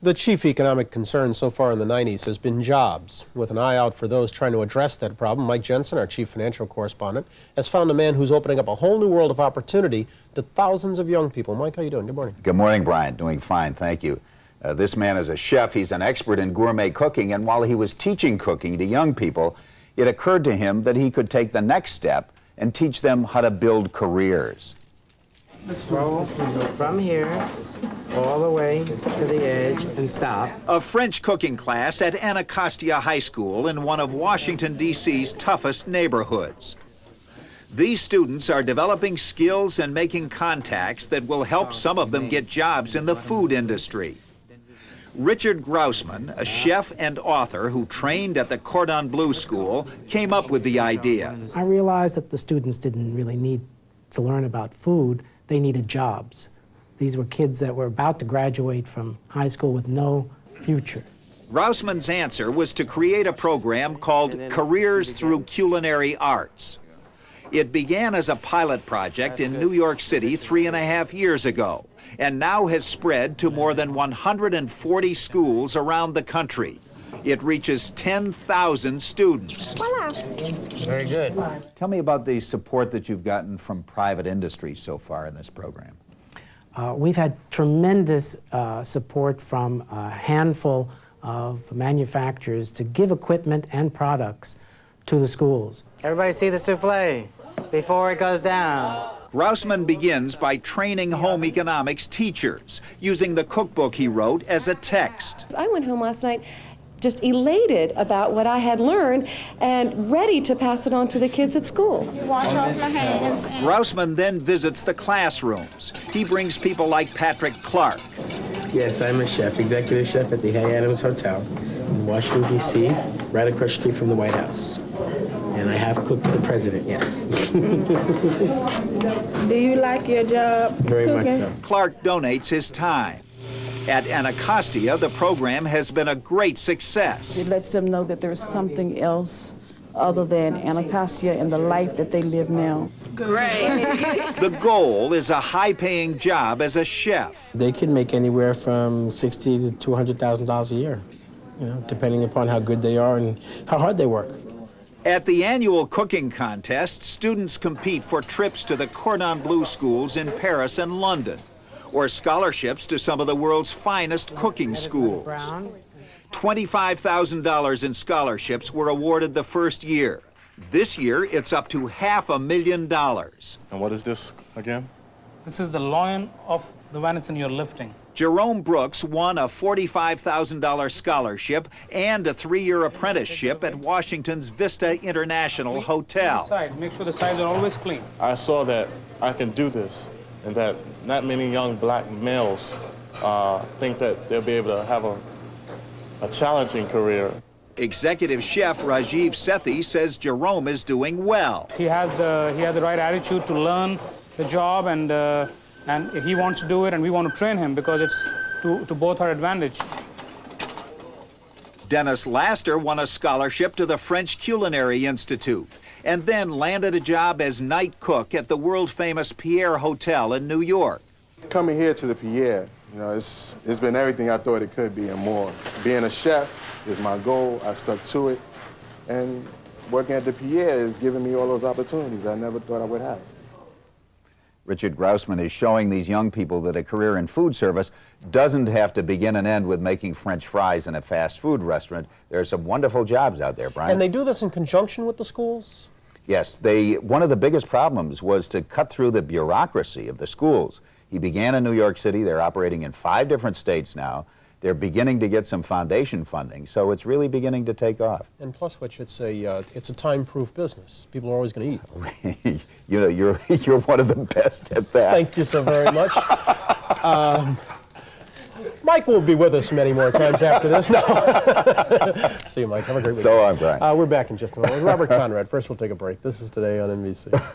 The chief economic concern so far in the 90s has been jobs. With an eye out for those trying to address that problem, Mike Jensen, our chief financial correspondent, has found a man who's opening up a whole new world of opportunity to thousands of young people. Mike, how you doing? Good morning. Good morning, Brian. Doing fine, thank you. This man is a chef. He's an expert in gourmet cooking, and while he was teaching cooking to young people, it occurred to him that he could take the next step and teach them how to build careers. Go from here all the way to the edge and stop. A French cooking class at Anacostia High School in one of Washington, D.C.'s toughest neighborhoods. These students are developing skills and making contacts that will help some of them get jobs in the food industry. Richard Grausman, a chef and author who trained at the Cordon Bleu School, came up with the idea. I realized that the students didn't really need to learn about food, they needed jobs. These were kids that were about to graduate from high school with no future. Grausman's answer was to create a program called Careers Through Culinary Arts. It began as a pilot project in New York City 3.5 years ago, and now has spread to more than 140 schools around the country. It reaches 10,000 students. Voila. Very good. Tell me about the support that you've gotten from private industry so far in this program. We've had tremendous support from a handful of manufacturers to give equipment and products to the schools. Everybody see the souffle before it goes down. Grausman begins by training home economics teachers, using the cookbook he wrote as a text. I went home last night just elated about what I had learned and ready to pass it on to the kids at school. Wash off my hands. Grausman then visits the classrooms. He brings people like Patrick Clark. Yes, I'm a chef, executive chef at the Hay Adams Hotel in Washington, D.C., right across the street from the White House. And I have cooked for the president, yes. Do you like your job? Very much so. Clark donates his time. At Anacostia, the program has been a great success. It lets them know that there's something else other than Anacostia and the life that they live now. Great. The goal is a high-paying job as a chef. They can make anywhere from $60,000 to $200,000 a year, you know, depending upon how good they are and how hard they work. At the annual cooking contest, students compete for trips to the Cordon Bleu schools in Paris and London, or scholarships to some of the world's finest cooking schools. $25,000 in scholarships were awarded the first year. This year, it's up to $500,000. And what is this again? This is the loin of the venison you're lifting. Jerome Brooks won a $45,000 scholarship and a 3-year apprenticeship at Washington's Vista International Hotel. Make sure the sides are always clean. I saw that I can do this, and that not many young black males think that they'll be able to have a challenging career. Executive chef RAJEEV SETHI says Jerome is doing well. He has the right attitude to learn the job, and he wants to do it, and we want to train him because it's to both our advantage. Dennis Laster won a scholarship to the French Culinary Institute and then landed a job as night cook at the world-famous Pierre Hotel in New York. Coming here to the Pierre, you know, it's been everything I thought it could be and more. Being a chef is my goal. I stuck to it. And working at the Pierre is giving me all those opportunities I never thought I would have. Richard Grausman is showing these young people that a career in food service doesn't have to begin and end with making French fries in a fast food restaurant. There are some wonderful jobs out there, Brian. And they do this in conjunction with the schools? Yes, one of the biggest problems was to cut through the bureaucracy of the schools. He began in New York City. They're operating in 5 different states now. They're beginning to get some foundation funding, so it's really beginning to take off. And plus which, it's a time-proof business. People are always going to eat. You know, you're one of the best at that. Thank you so very much. Mike won't be with us many more times after this. No. See you, Mike. Have a great week. So I'm Brian. We're back in just a moment with Robert Conrad. First, we'll take a break. This is Today on NBC.